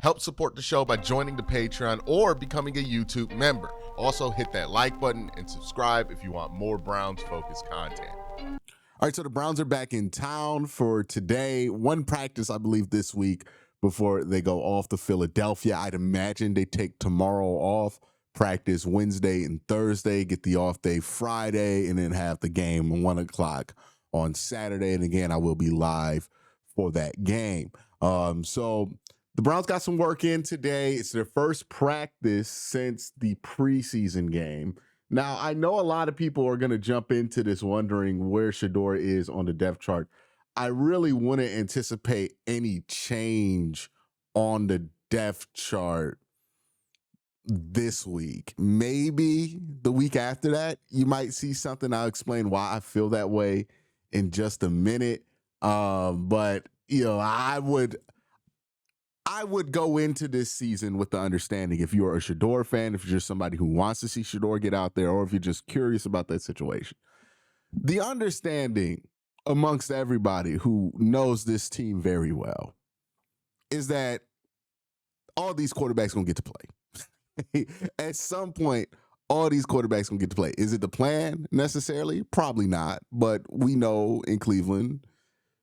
Help support the show by joining the Patreon or becoming a YouTube member. Also, hit that like button and subscribe if you want more Browns-focused content. All right, so the Browns are back in town for today. One practice, I believe, this week before they go off to Philadelphia. I'd imagine they take tomorrow off, practice Wednesday and Thursday, get the off day Friday, and then have the game 1 o'clock on Saturday. And again, I will be live for that game. So the Browns got some work in today. It's their first practice since the preseason game. Now, I know a lot of people are going to jump into this wondering where Shador is on the depth chart. I really wouldn't anticipate any change on the depth chart this week. Maybe the week after that, you might see something. I'll explain why I feel that way in just a minute. But, you know, I would go into this season with the understanding, if you're a Shador fan, if you're just somebody who wants to see Shador get out there, or if you're just curious about that situation, the understanding amongst everybody who knows this team very well is that all these quarterbacks going to get to play. At some point, all these quarterbacks going to get to play. Is it the plan necessarily? Probably not. But we know in Cleveland,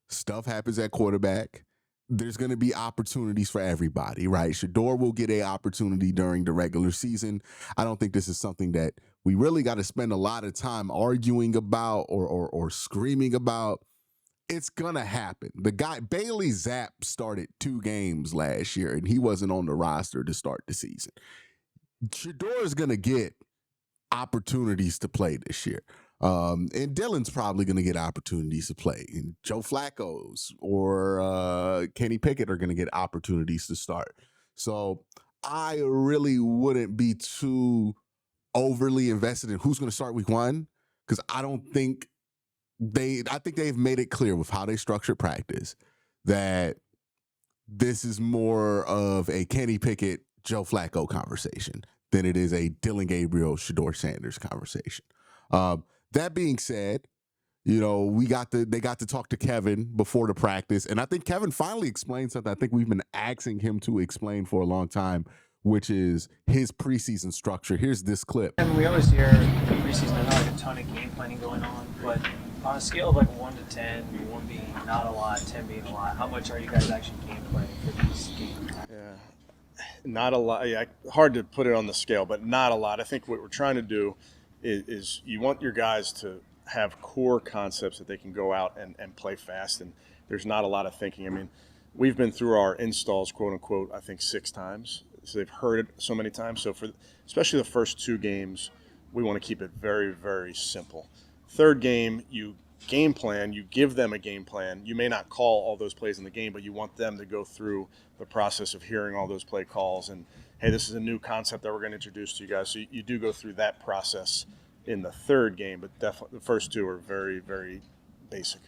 stuff happens at quarterback. There's going to be opportunities for everybody, right? Shador will get an opportunity during the regular season. I don't think this is something that we really got to spend a lot of time arguing about or screaming about. It's going to happen. The guy, Bailey Zapp, started 2 games last year, and he wasn't on the roster to start the season. Shador is going to get opportunities to play this year. And Dylan's probably going to get opportunities to play. And Joe Flacco's or Kenny Pickett are going to get opportunities to start. So I really wouldn't be too overly invested in who's going to start week 1, because I think they've made it clear with how they structure practice that this is more of a Kenny Pickett, Joe Flacco conversation than it is a Dylan Gabriel, Shador Sanders conversation. That being said, you know, they got to talk to Kevin before the practice, and I think Kevin finally explained something I think we've been asking him to explain for a long time, which is his preseason structure. Here's this clip. And we always hear preseason, there's not like a ton of game planning going on, but on a scale of like 1 to 10, 1 being not a lot, 10 being a lot, how much are you guys actually game planning for these games? Yeah, not a lot. Yeah, hard to put it on the scale, but not a lot. I think what we're trying to do is you want your guys to have core concepts that they can go out and play fast, and there's not a lot of thinking. I mean, we've been through our installs, quote unquote, I think 6 times. So they've heard it so many times. So for especially the first 2 games, we want to keep it very, very simple. Third game, you game plan, you give them a game plan. You may not call all those plays in the game, but you want them to go through the process of hearing all those play calls and, hey, this is a new concept that we're going to introduce to you guys. So you do go through that process in the third game, but definitely the first 2 are very, very basic.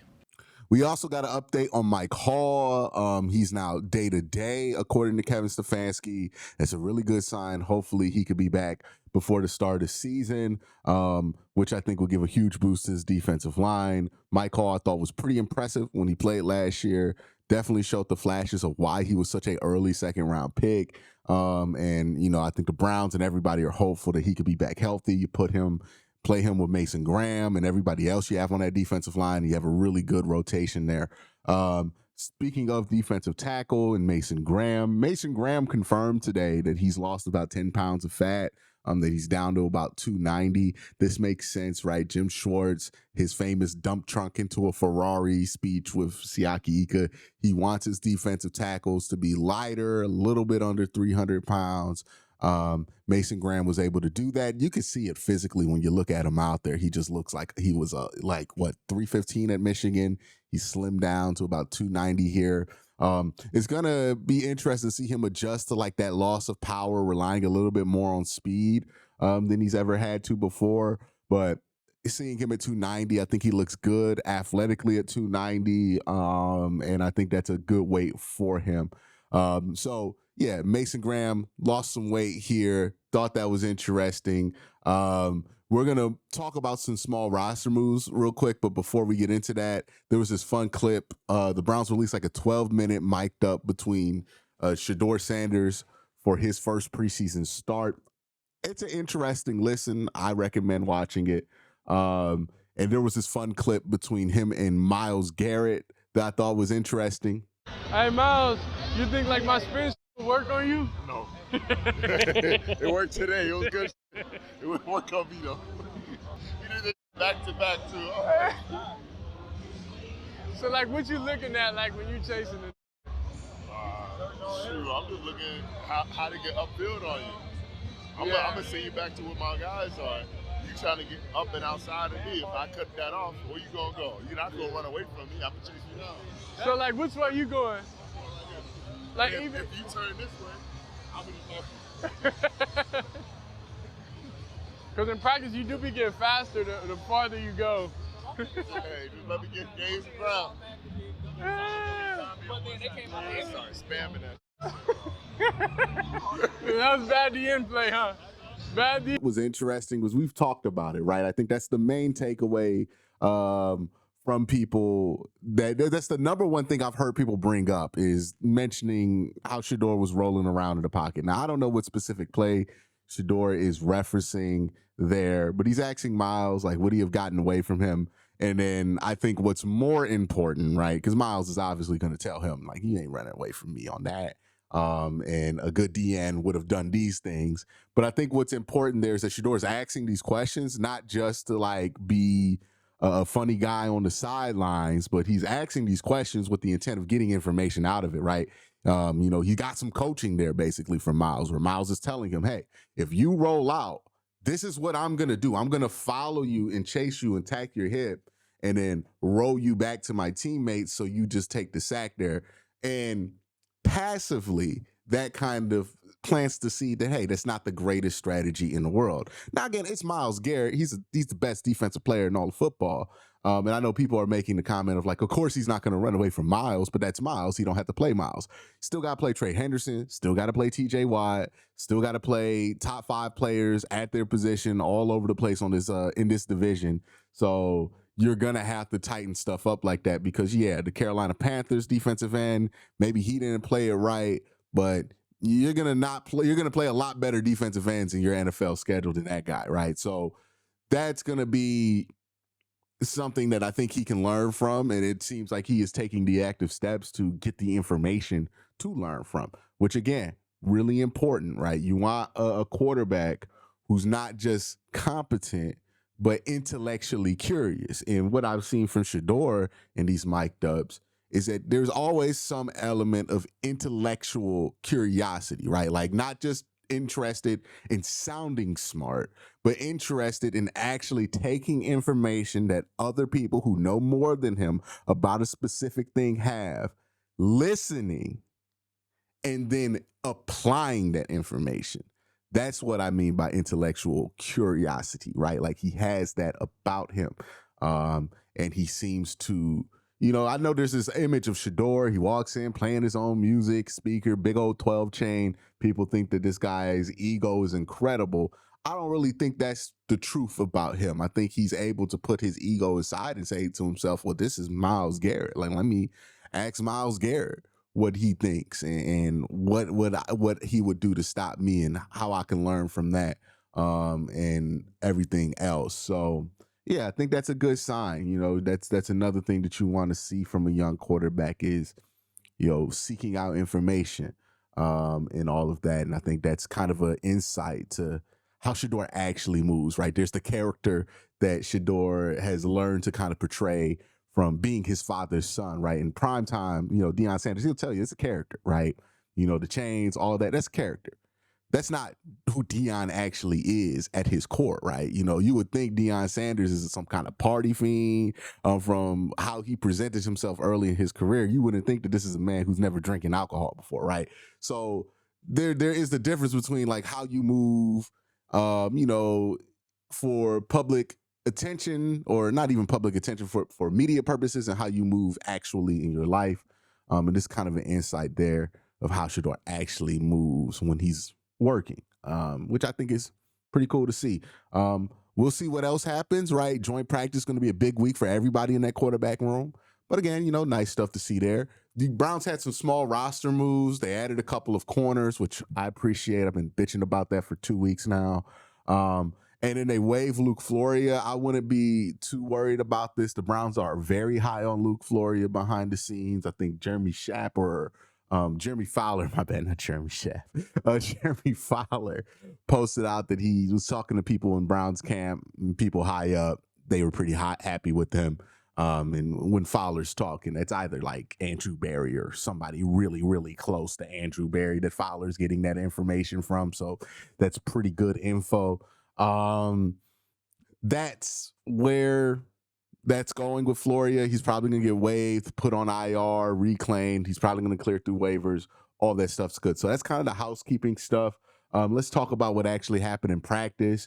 We also got an update on Mike Hall. He's now day-to-day, according to Kevin Stefanski. That's a really good sign. Hopefully he could be back before the start of the season, which I think will give a huge boost to his defensive line. Mike Hall, I thought, was pretty impressive when he played last year. Definitely showed the flashes of why he was such an early second-round pick. And, you know, I think the Browns and everybody are hopeful that he could be back healthy. You play him with Mason Graham and everybody else you have on that defensive line. You have a really good rotation there. Speaking of defensive tackle and Mason Graham confirmed today that he's lost about 10 pounds of fat, that he's down to about 290. This makes sense, right? Jim Schwartz, his famous dump trunk into a Ferrari speech with Siaki Ika, he wants his defensive tackles to be lighter, a little bit under 300 pounds. Mason Graham was able to do that. You can see it physically when you look at him out there. He just looks like he was 315 at Michigan. He slimmed down to about 290 here. It's gonna be interesting to see him adjust to like that loss of power, relying a little bit more on speed than he's ever had to before. But seeing him at 290, I think he looks good athletically at 290, and I think that's a good weight for him. So yeah, Mason Graham lost some weight here. Thought that was interesting. We're going to talk about some small roster moves real quick, but before we get into that, there was this fun clip. The Browns released like a 12-minute mic'd up between Shador Sanders for his first preseason start. It's an interesting listen. I recommend watching it. And there was this fun clip between him and Myles Garrett that I thought was interesting. Hey, Myles, you think like my spin will work on you? No. It worked today. It was good. It would work on me, though. You did it back to back, too. So, like, what you looking at, like, when you chasing it? Shoot, I'm just looking how to get upfield on you. I'm gonna send you back to where my guys are. You trying to get up and outside of me. If I cut that off, where you gonna go? You're not gonna run away from me. I'm gonna chase you down. So, like, which way you going? Like, if even if you turn this way, I'm gonna help you. Because in practice, you do be getting faster the farther you go. Hey, just let me get games around. But then they came out They started spamming that. That was bad DN play, huh? Bad DN. What was interesting was we've talked about it, right? I think that's the main takeaway from people. That's the number one thing I've heard people bring up is mentioning how Shador was rolling around in the pocket. Now, I don't know what specific play Shador is referencing there, but he's asking Myles, like, would he have gotten away from him? And then I think what's more important, right? Because Myles is obviously going to tell him, like, you ain't running away from me on that. And a good DN would have done these things. But I think what's important there is that Shador is asking these questions, not just to like be a funny guy on the sidelines, but he's asking these questions with the intent of getting information out of it, right? He got some coaching there basically from Myles, where Myles is telling him, hey, if you roll out, this is what I'm going to do. I'm going to follow you and chase you and tack your hip and then roll you back to my teammates so you just take the sack there. And passively, that kind of plants the seed that, hey, that's not the greatest strategy in the world. Now, again, it's Myles Garrett. He's the best defensive player in all of football. And I know people are making the comment of like, of course he's not going to run away from Myles, but that's Myles. He don't have to play Myles. Still got to play Trey Henderson. Still got to play TJ Watt. Still got to play top 5 players at their position all over the place on this in this division. So you're going to have to tighten stuff up like that because, yeah, the Carolina Panthers defensive end, maybe he didn't play it right, but you're going to play a lot better defensive ends in your NFL schedule than that guy, right? So that's going to be something that I think he can learn from, and it seems like he is taking the active steps to get the information to learn from, which, again, really important, right? You want a quarterback who's not just competent, but intellectually curious. And what I've seen from Shador in these mic'd ups is that there's always some element of intellectual curiosity, right? Like not just interested in sounding smart, but interested in actually taking information that other people who know more than him about a specific thing have, listening, and then applying that information. That's what I mean by intellectual curiosity, right? Like he has that about him. And he seems to, I know there's this image of Shador. He walks in playing his own music, speaker, big old 12 chain. People think that this guy's ego is incredible. I don't really think that's the truth about him. I think he's able to put his ego aside and say to himself, well, this is Myles Garrett. Like, let me ask Myles Garrett what he thinks and what he would do to stop me and how I can learn from that and everything else. So yeah, I think that's a good sign. That's another thing that you want to see from a young quarterback is, seeking out information and all of that. And I think that's kind of an insight to how Shador actually moves, right? There's the character that Shador has learned to kind of portray from being his father's son, right? In prime time, Deion Sanders, he'll tell you it's a character, right? The chains, all that, that's character. That's not who Deion actually is at his core, right? You would think Deion Sanders is some kind of party fiend from how he presented himself early in his career. You wouldn't think that this is a man who's never drinking alcohol before, right? So there is the difference between like how you move, for public attention or not even public attention for media purposes and how you move actually in your life. And this kind of an insight there of how Shador actually moves when he's working, which I think is pretty cool to see. We'll see what else happens, right? Joint practice is going to be a big week for everybody in that quarterback room. But again, nice stuff to see there. the Browns had some small roster moves. They added a couple of corners, which I appreciate. I've been bitching about that for 2 weeks now. And then they waive Luke Floria. I wouldn't be too worried about this. The Browns are very high on Luke Floria behind the scenes. I think Jeremy Fowler, my bad, not Jeremy Schapp. Jeremy Fowler posted out that he was talking to people in Browns camp, and people high up. They were pretty happy with him. And when Fowler's talking, it's either like Andrew Berry or somebody really, really close to Andrew Berry that Fowler's getting that information from. So that's pretty good info. That's where that's going with Floria. He's probably going to get waived, put on IR, reclaimed. He's probably going to clear through waivers. All that stuff's good. So that's kind of the housekeeping stuff. Let's talk about what actually happened in practice.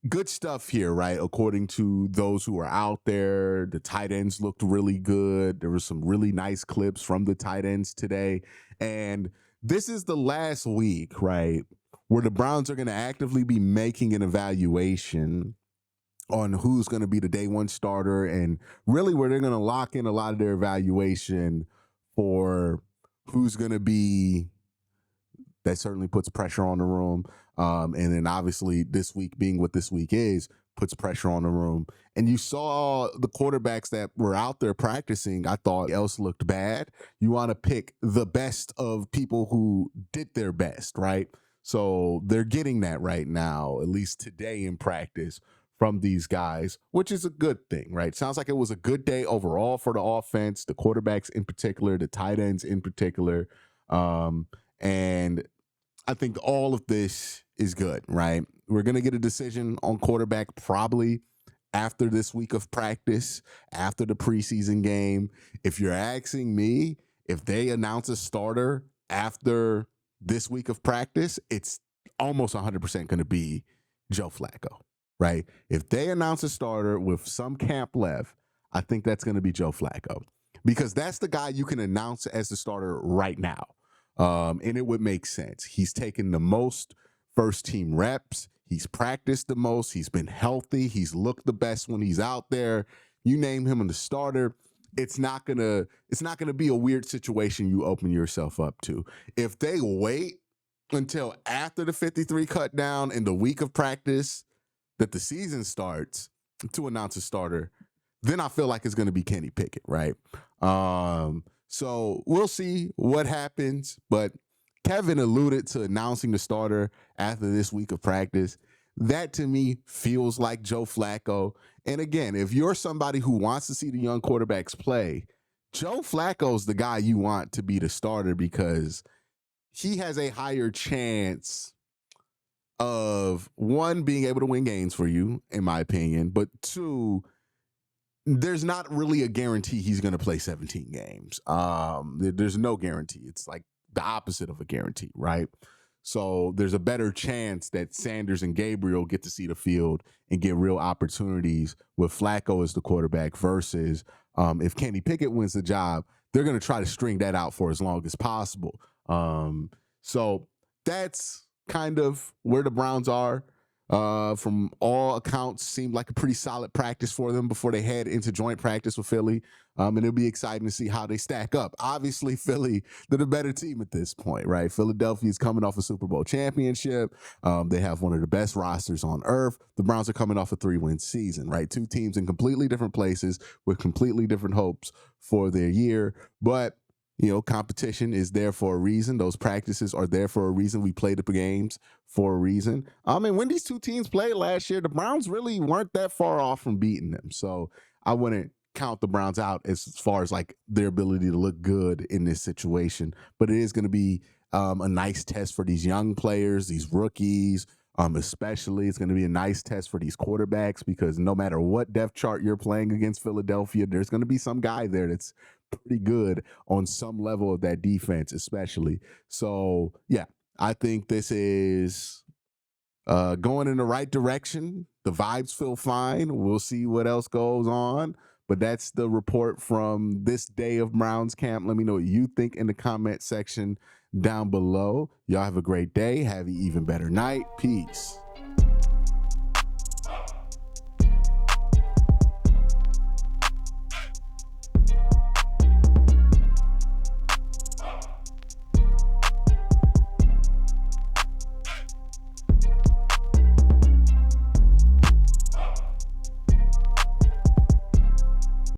Good stuff here, right? According to those who are out there, the tight ends looked really good. There were some really nice clips from the tight ends today. And this is the last week, right, where the Browns are going to actively be making an evaluation on who's going to be the day one starter, and really where they're going to lock in a lot of their evaluation for who's going to be. That certainly puts pressure on the room. And then obviously this week being what this week is, puts pressure on the room. And you saw the quarterbacks that were out there practicing. I thought else looked bad. You want to pick the best of people who did their best, right? So they're getting that right now, at least today in practice, from these guys, which is a good thing, right? Sounds like it was a good day overall for the offense, the quarterbacks in particular, the tight ends in particular. And I think all of this is good, right? We're going to get a decision on quarterback probably after this week of practice, after the preseason game. If you're asking me, if they announce a starter after this week of practice, it's almost 100% going to be Joe Flacco, right? If they announce a starter with some camp left, I think that's going to be Joe Flacco, because that's the guy you can announce as the starter right now. And it would make sense. He's taken the most first team reps. He's practiced the most. He's been healthy. He's looked the best when he's out there. You name him in the starter, it's not gonna be a weird situation you open yourself up to. If they wait until after the 53 cut down in the week of practice that the season starts to announce a starter, then I feel like it's going to be Kenny Pickett, right? So we'll see what happens, but Kevin alluded to announcing the starter after this week of practice. That to me feels like Joe Flacco. And again, if you're somebody who wants to see the young quarterbacks play, Joe Flacco's the guy you want to be the starter, because he has a higher chance of, one, being able to win games for you, in my opinion, but two, there's not really a guarantee he's going to play 17 games. There's no guarantee. It's like the opposite of a guarantee, right? So there's a better chance that Sanders and Gabriel get to see the field and get real opportunities with Flacco as the quarterback, versus if Kenny Pickett wins the job, they're going to try to string that out for as long as possible. So that's kind of where the Browns are. From all accounts, seemed like a pretty solid practice for them before they head into joint practice with Philly. And it'll be exciting to see how they stack up. Obviously, Philly, they're the better team at this point, right? Philadelphia's coming off a Super Bowl championship. They have one of the best rosters on earth. The Browns are coming off a 3-win season, right? Two teams in completely different places with completely different hopes for their year. But you know, competition is there for a reason. Those practices are there for a reason. We played the games for a reason. I mean, when these two teams played last year, the Browns really weren't that far off from beating them. So I wouldn't count the Browns out as far as like their ability to look good in this situation. But it is going to be a nice test for these young players, these rookies, especially. It's going to be a nice test for these quarterbacks, because no matter what depth chart you're playing against Philadelphia, there's going to be some guy there that's pretty good on some level of that defense, especially. So, yeah, I think this is going in the right direction. The vibes feel fine. We'll see what else goes on. But that's the report from this day of Browns camp. Let me know what you think in the comment section down below. Y'all have a great day. Have an even better night. Peace.